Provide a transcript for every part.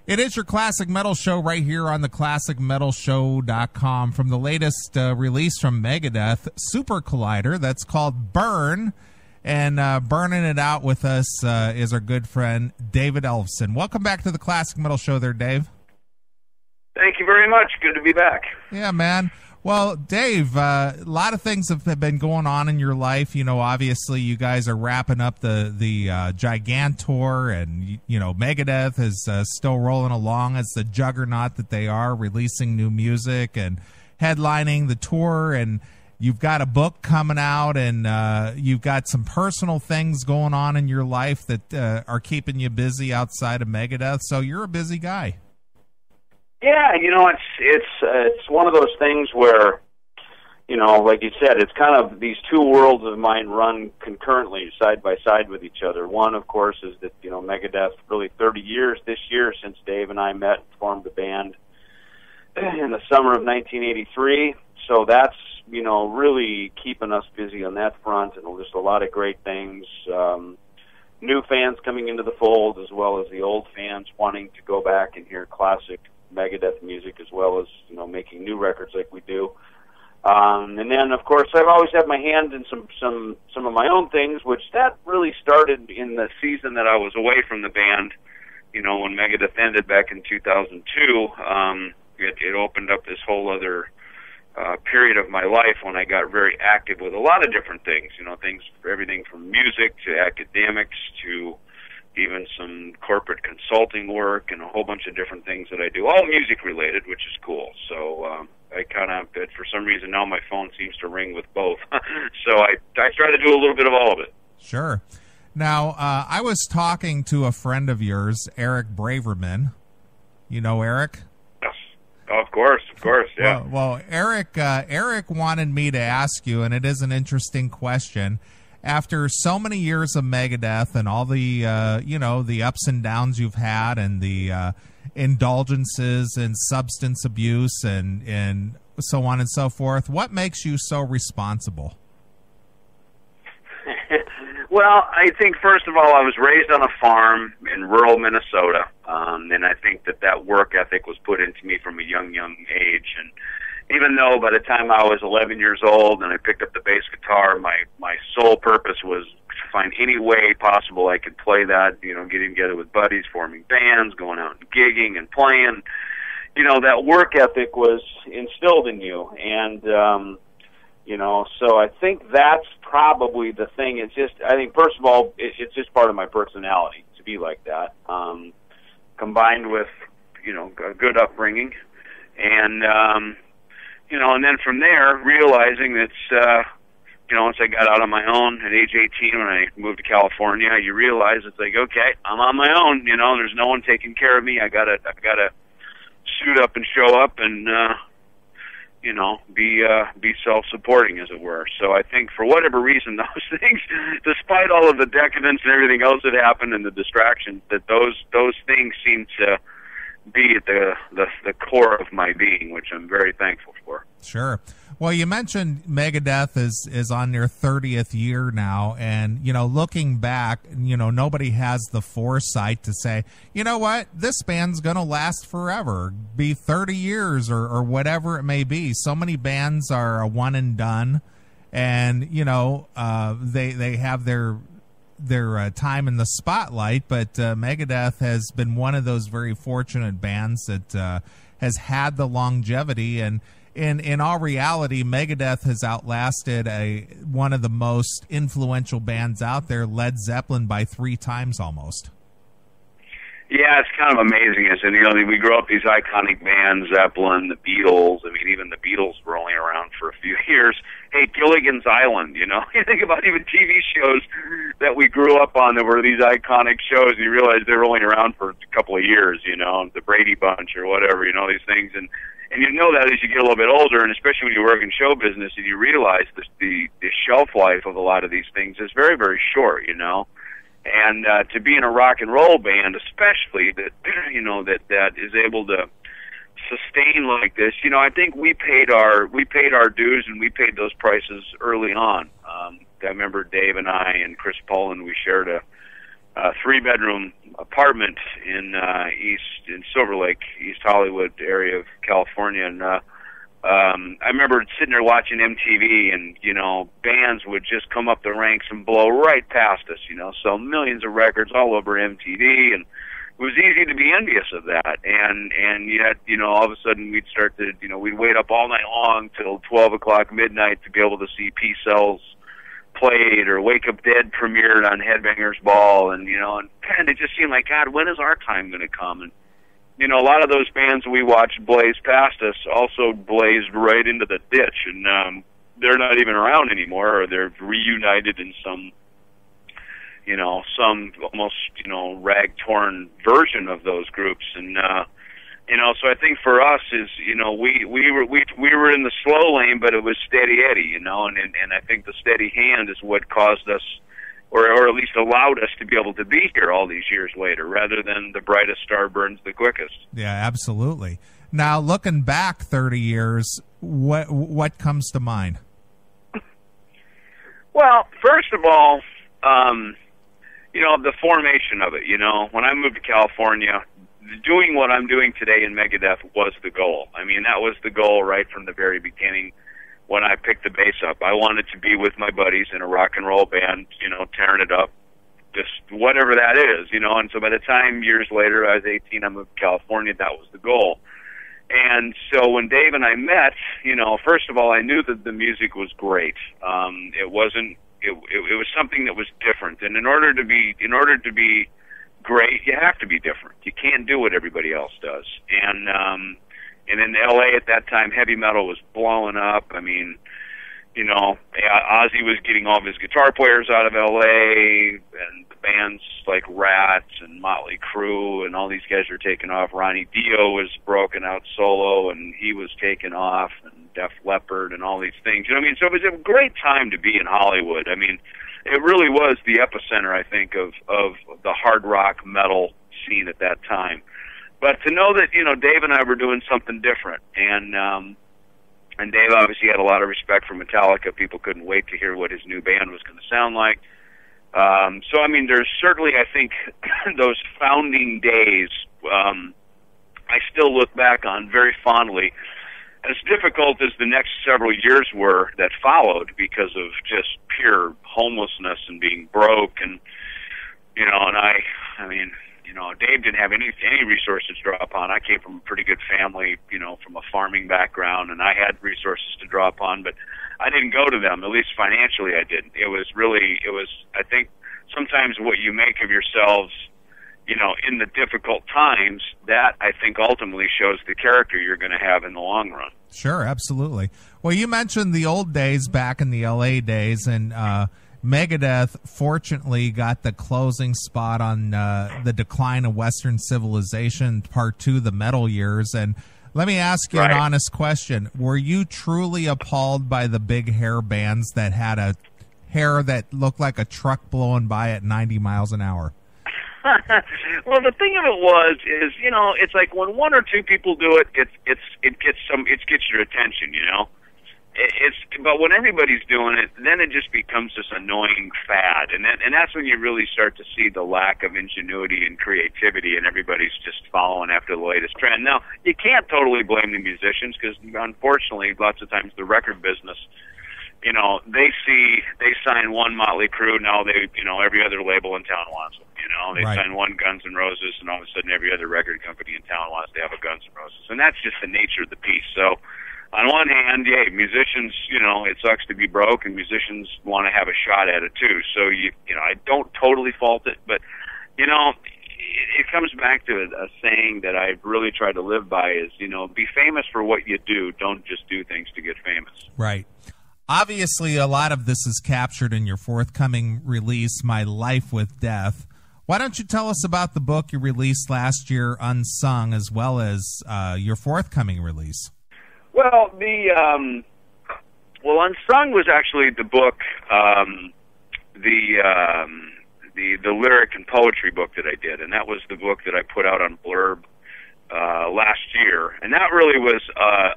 It is your Classic Metal Show right here on the ClassicMetalShow.com from the latest release from Megadeth, Super Collider, that's called Burn. And burning it out with us is our good friend, David Ellefson. Welcome back to the Classic Metal Show there, Dave. Thank you very much. Good to be back. Yeah, man. Well, Dave, a lot of things have been going on in your life. You know, obviously, you guys are wrapping up the Gigantour, and, you know, Megadeth is still rolling along as the juggernaut that they are, releasing new music and headlining the tour, and you've got a book coming out, and you've got some personal things going on in your life that are keeping you busy outside of Megadeth, so you're a busy guy. Yeah, you know, it's one of those things where, you know, like you said, it's kind of these two worlds of mine run concurrently, side by side with each other. One, of course, is that, you know, Megadeth, really 30 years this year since Dave and I met and formed the band in the summer of 1983. So that's, you know, really keeping us busy on that front, and just a lot of great things. New fans coming into the fold, as well as the old fans wanting to go back and hear classic Megadeth music, as well as, you know, making new records like we do. And then, of course, I've always had my hand in some of my own things, which that really started in the season that I was away from the band. You know, when Megadeth ended back in 2002, it opened up this whole other period of my life when I got very active with a lot of different things. You know, things, everything from music to academics to even some corporate consulting work and a whole bunch of different things that I do, all music related, which is cool. So I kind of, for some reason now my phone seems to ring with both. So I try to do a little bit of all of it. Sure. Now, I was talking to a friend of yours, Eric Braverman. You know Eric? Yes. Oh, of course, yeah. Well, Eric wanted me to ask you, and it is an interesting question. After so many years of Megadeth and all the, you know, the ups and downs you've had and the indulgences and substance abuse and so on and so forth, what makes you so responsible? Well, I think, first of all, I was raised on a farm in rural Minnesota, and I think that work ethic was put into me from a young age. And even though by the time I was 11 years old and I picked up the bass guitar, my sole purpose was to find any way possible I could play that, you know, getting together with buddies, forming bands, going out and gigging and playing. You know, that work ethic was instilled in you. And, you know, so I think that's probably the thing. It's just, I think, first of all, it's just part of my personality to be like that, combined with, you know, a good upbringing. And, you know, and then from there, realizing that, you know, once I got out on my own at age 18 when I moved to California, you realize it's like, okay, I'm on my own. You know, there's no one taking care of me. I gotta suit up and show up and, you know, be self-supporting, as it were. So I think for whatever reason, those things, despite all of the decadence and everything else that happened and the distractions, that those things seem to be at the core of my being, which I'm very thankful for. Sure. Well, you mentioned Megadeth is on their 30th year now, and, you know, looking back, you know, nobody has the foresight to say, you know what, this band's going to last forever, be 30 years or whatever it may be. So many bands are a one and done, and, you know, they have their time in the spotlight, but Megadeth has been one of those very fortunate bands that has had the longevity, and in all reality, Megadeth has outlasted one of the most influential bands out there, Led Zeppelin, by 3 times almost. Yeah, it's kind of amazing, isn't it? You know, we grew up these iconic bands, Zeppelin, the Beatles. I mean, even the Beatles were only around for a few years. Hey, Gilligan's Island, you know? You think about even TV shows that we grew up on that were these iconic shows, and you realize they were only around for a couple of years, you know, the Brady Bunch or whatever, you know, these things. And you know that as you get a little bit older, and especially when you work in show business, and you realize the shelf life of a lot of these things is very, very short, you know? And to be in a rock and roll band, especially that, you know, that is able to sustain like this, you know, I think we paid our dues, and we paid those prices early on. I remember Dave and I and Chris Poland, we shared a 3-bedroom apartment in Silver Lake, East Hollywood area of California, and I remember sitting there watching MTV, and bands would just come up the ranks and blow right past us, sell millions of records all over MTV, and it was easy to be envious of that. And yet, all of a sudden we'd start to, we'd wait up all night long till 12 o'clock midnight to be able to see P-Cells played or Wake Up Dead premiered on Headbangers Ball, and and it just seemed like, God, when is our time going to come? And a lot of those bands we watched blaze past us also blazed right into the ditch, and they're not even around anymore, or they're reunited in some almost rag-torn version of those groups. And so I think for us is we were in the slow lane, but it was steady Eddie, and I think the steady hand is what caused us, or at least allowed us to be able to be here all these years later, rather than the brightest star burns the quickest. Yeah, absolutely. Now, looking back 30 years, what comes to mind? Well, first of all, the formation of it. When I moved to California, doing what I'm doing today in Megadeth was the goal. I mean, that was the goal right from the very beginning. When I picked the bass up, I wanted to be with my buddies in a rock and roll band, tearing it up, just whatever that is, and so by the time years later I was 18, I moved to California, that was the goal. And so when Dave and I met, first of all, I knew that the music was great. It was something that was different, and in order to be great, you have to be different. You can't do what everybody else does. And in L.A. at that time, heavy metal was blowing up. I mean, Ozzy was getting all of his guitar players out of L.A., and the bands like Rats and Motley Crue and all these guys were taking off. Ronnie Dio was broken out solo, and he was taking off, and Def Leppard and all these things. So it was a great time to be in Hollywood. I mean, it really was the epicenter, I think, of the hard rock metal scene at that time. But to know that, Dave and I were doing something different, and Dave obviously had a lot of respect for Metallica. People couldn't wait to hear what his new band was going to sound like. So, I mean, there's certainly, I think, those founding days, I still look back on very fondly. As difficult as the next several years were that followed because of just pure homelessness and being broke, and, Dave didn't have any resources to draw upon. I came from a pretty good family, from a farming background, and I had resources to draw upon, but I didn't go to them, at least financially I didn't. I think sometimes what you make of yourselves, in the difficult times, that I think ultimately shows the character you're going to have in the long run. Sure, absolutely. Well, you mentioned the old days back in the LA days, and Megadeth fortunately got the closing spot on the Decline of Western Civilization, Part 2, the metal years. And let me ask you an honest question. Were you truly appalled by the big hair bands that had a hair that looked like a truck blowing by at 90 miles an hour? Well, the thing of it is, it's like when one or two people do it, it gets your attention, But when everybody's doing it, then it just becomes this annoying fad, and that's when you really start to see the lack of ingenuity and creativity, and everybody's just following after the latest trend. Now, you can't totally blame the musicians, because unfortunately, lots of times the record business, they sign one Motley Crue, now every other label in town wants them. They sign one Guns N' Roses, and all of a sudden every other record company in town wants to have a Guns N' Roses, and that's just the nature of the beast. So, on one hand, musicians, it sucks to be broke, and musicians want to have a shot at it too. So I don't totally fault it, but it comes back to a saying that I really try to live by is, be famous for what you do. Don't just do things to get famous. Right. Obviously, a lot of this is captured in your forthcoming release, My Life with Death. Why don't you tell us about the book you released last year, Unsung, as well as your forthcoming release? Well, Unsung was actually the book, the lyric and poetry book that I did, and that was the book that I put out on Blurb last year, and that really was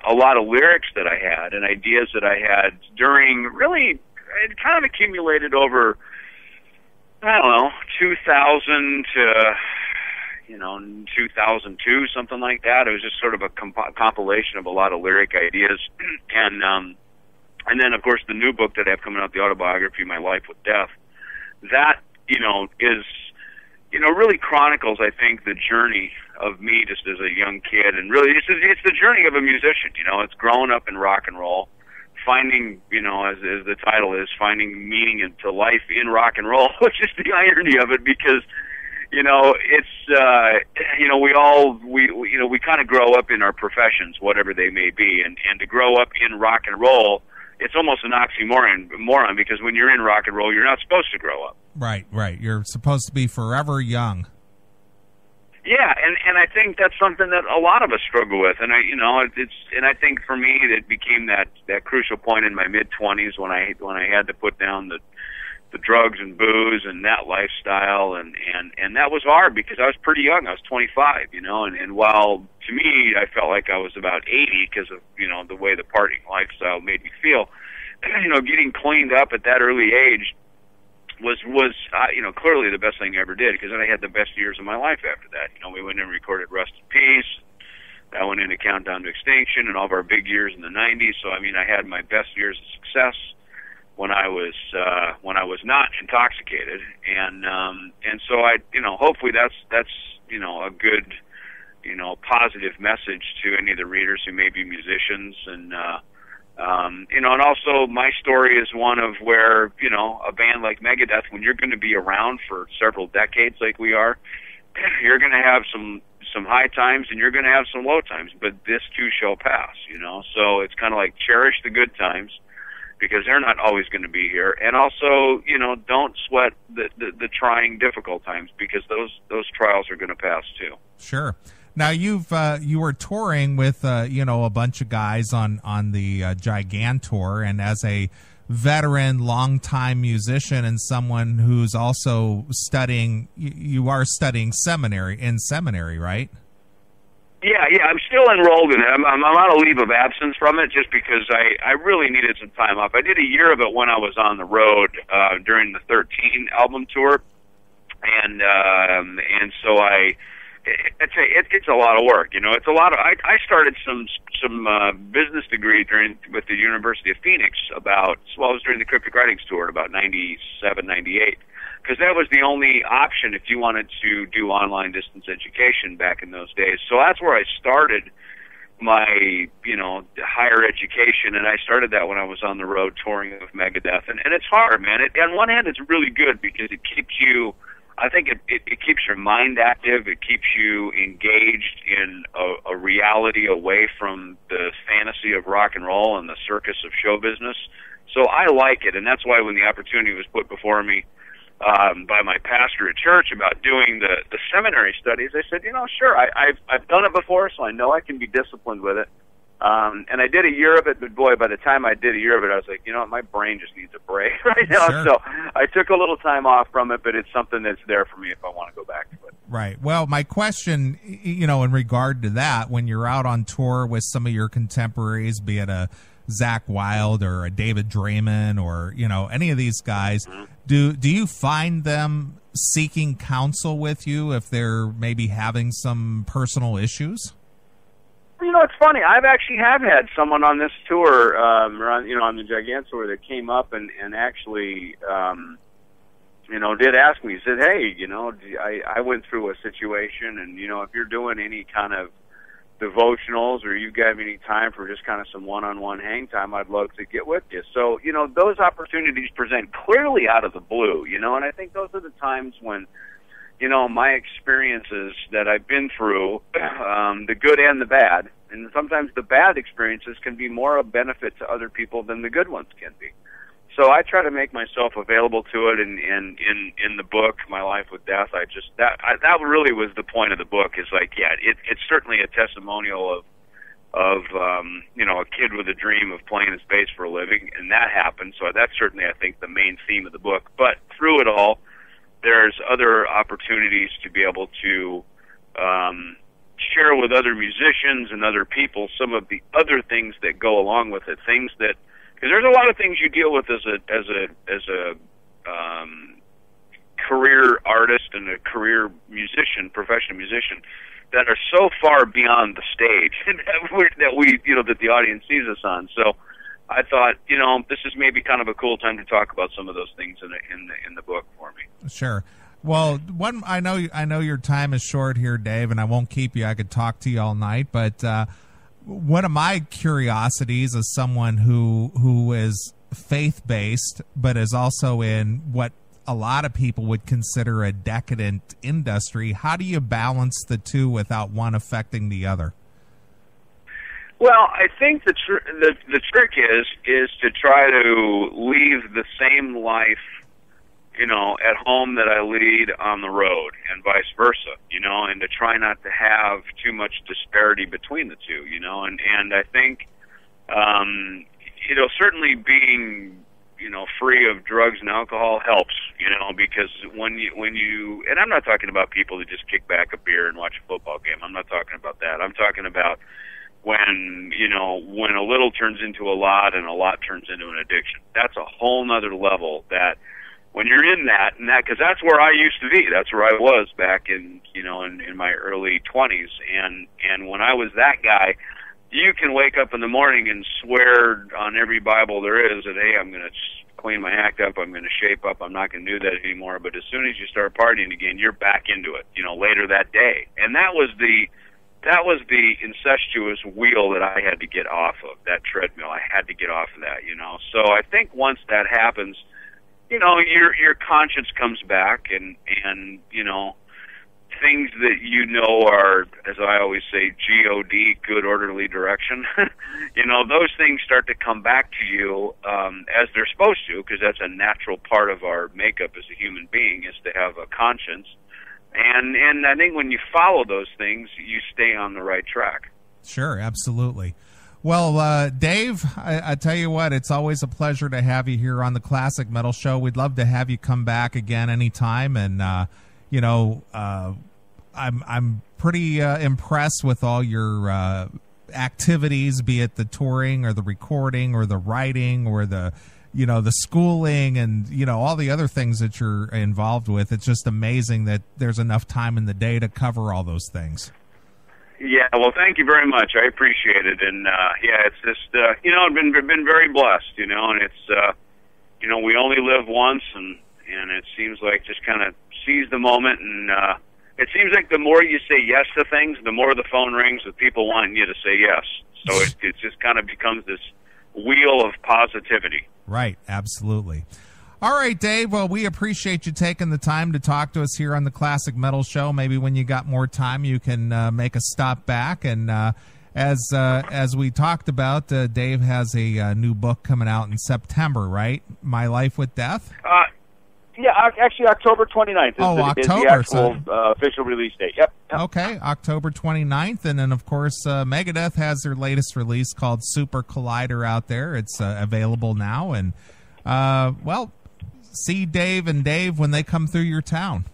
a lot of lyrics that I had and ideas that I had during, really, it kind of accumulated over I don't know, 2000 to 2002, something like that. It was just sort of a compilation of a lot of lyric ideas, and then of course the new book that I have coming out, the autobiography, My Life with Death. That is really chronicles, I think, the journey of me just as a young kid, and really it's the journey of a musician. It's growing up in rock and roll, finding, as the title is, finding meaning into life in rock and roll, which is the irony of it, because it's we kind of grow up in our professions, whatever they may be, and to grow up in rock and roll, it's almost an oxymoron, because when you're in rock and roll, you're not supposed to grow up. Right. You're supposed to be forever young. Yeah, and I think that's something that a lot of us struggle with, and I think for me it became that crucial point in my mid-20s when I had to put down the drugs and booze and that lifestyle, and that was hard because I was pretty young. I was 25, and while to me I felt like I was about 80 because of the way the partying lifestyle made me feel, getting cleaned up at that early age was clearly the best thing I ever did, because then I had the best years of my life after that. We went in and recorded Rust in Peace. I went into Countdown to Extinction and all of our big years in the 90s. So I had my best years of success when I was not intoxicated, and so I hopefully that's a good positive message to any of the readers who may be musicians, and and also my story is one of where a band like Megadeth, when you're going to be around for several decades like we are, you're going to have some high times and you're going to have some low times, but this too shall pass. So it's kind of like cherish the good times, because they're not always going to be here, and also don't sweat the trying, difficult times, because those trials are going to pass too. Sure. Now you were touring with a bunch of guys on the Gigantour, and as a veteran, longtime musician and someone who's also studying, you are studying seminary, right? Yeah, I'm still enrolled in it. I'm on a leave of absence from it just because I really needed some time off. I did a year of it when I was on the road during the 13 album tour, and so it's a lot of work. It's a lot of. I started some business degree with the University of Phoenix it was during the Cryptic Writings tour about 97, 98. Because that was the only option if you wanted to do online distance education back in those days. So that's where I started my, higher education, and I started that when I was on the road touring with Megadeth. And it's hard, man. On one hand, it's really good because it keeps you, I think it keeps your mind active. It keeps you engaged in a reality away from the fantasy of rock and roll and the circus of show business. So I like it, and that's why when the opportunity was put before me by my pastor at church about doing the seminary studies, I said, sure, I've done it before, so I know I can be disciplined with it. And I did a year of it, but boy, by the time I did a year of it, I was like, my brain just needs a break right now. Sure. So I took a little time off from it, but it's something that's there for me if I want to go back to it. Right. Well, my question, in regard to that, when you're out on tour with some of your contemporaries, be it a Zakk Wylde or a David Draymond or, any of these guys, mm-hmm. do you find them seeking counsel with you if they're maybe having some personal issues? It's funny. I've actually had someone on this tour, on the Gigantour tour, that came up and actually, did ask me. He said, "Hey, I went through a situation, and if you're doing any kind of devotionals or you got any time for just kind of some one-on-one hang time, I'd love to get with you." So, those opportunities present clearly out of the blue, and I think those are the times when, my experiences that I've been through, the good and the bad, and sometimes the bad experiences can be more of benefit to other people than the good ones can be. So I try to make myself available to it, and in the book, My Life with Death, that really was the point of the book. Is like, yeah, it's certainly a testimonial of a kid with a dream of playing his bass for a living, and that happened. So that's certainly, I think, the main theme of the book. But through it all, there's other opportunities to be able to share with other musicians and other people some of the other things that go along with it. Things that, because there's a lot of things you deal with as a career artist and a career musician, professional musician, that are so far beyond the stage that the audience sees us on. So I thought, this is maybe kind of a cool time to talk about some of those things in the book for me. Sure. Well, I know your time is short here, Dave, and I won't keep you. I could talk to you all night, but one of my curiosities as someone who is faith-based, but is also in what a lot of people would consider a decadent industry, how do you balance the two without one affecting the other? Well, I think the trick is to try to leave the same life, at home that I lead on the road, and vice versa, and to try not to have too much disparity between the two, and I think, certainly being, free of drugs and alcohol helps, because when you, and I'm not talking about people that just kick back a beer and watch a football game. I'm not talking about that. I'm talking about when a little turns into a lot and a lot turns into an addiction. That's a whole nother level that when you're in that, because that's where I used to be. That's where I was back in my early 20s. And when I was that guy, you can wake up in the morning and swear on every Bible there is that, hey, I'm going to clean my act up, I'm going to shape up, I'm not going to do that anymore. But as soon as you start partying again, you're back into it, later that day. And that was the incestuous wheel that I had to get off of, that treadmill. I had to get off of that, So I think once that happens, your conscience comes back and things that are, as I always say, G-O-D, good orderly direction, those things start to come back to you as they're supposed to, because that's a natural part of our makeup as a human being, is to have a conscience. And I think when you follow those things, you stay on the right track. Sure, absolutely. Well, Dave, I tell you what, it's always a pleasure to have you here on the Classic Metal Show. We'd love to have you come back again anytime, and I'm pretty impressed with all your activities, be it the touring or the recording or the writing or the schooling and, all the other things that you're involved with. It's just amazing that there's enough time in the day to cover all those things. Yeah, well, thank you very much. I appreciate it. And, it's just, I've been very blessed, and it's, we only live once, and it seems like just kind of seize the moment. And it seems like the more you say yes to things, the more the phone rings with people wanting you to say yes. So it just kind of becomes this wheel of positivity. Right, absolutely. All right, Dave, well, we appreciate you taking the time to talk to us here on the Classic Metal Show. Maybe when you got more time, you can make a stop back. And as we talked about, Dave has a new book coming out in September, right? My Life with Death? Yeah, actually October 29th is the actual official release date. Yep. Okay, October 29th. And then, of course, Megadeth has their latest release called Super Collider out there. It's available now. And, see Dave and Dave when they come through your town.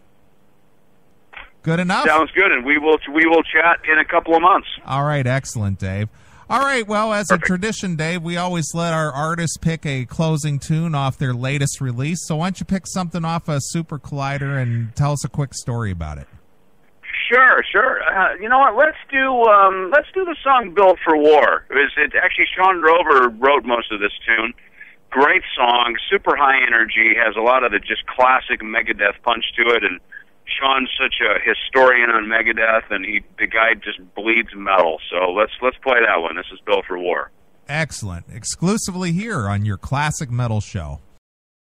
Good enough? Sounds good, and we will chat in a couple of months. All right, excellent, Dave. All right, well, as a tradition, Dave, we always let our artists pick a closing tune off their latest release. So why don't you pick something off of Super Collider and tell us a quick story about it? Sure. You know what? Let's do the song "Built for War." Actually, Sean Drover wrote most of this tune. Great song, super high energy, has a lot of the just classic Megadeth punch to it, and Sean's such a historian on Megadeth, and the guy just bleeds metal. So let's play that one. This is Built for War. Excellent. Exclusively here on your Classic Metal Show.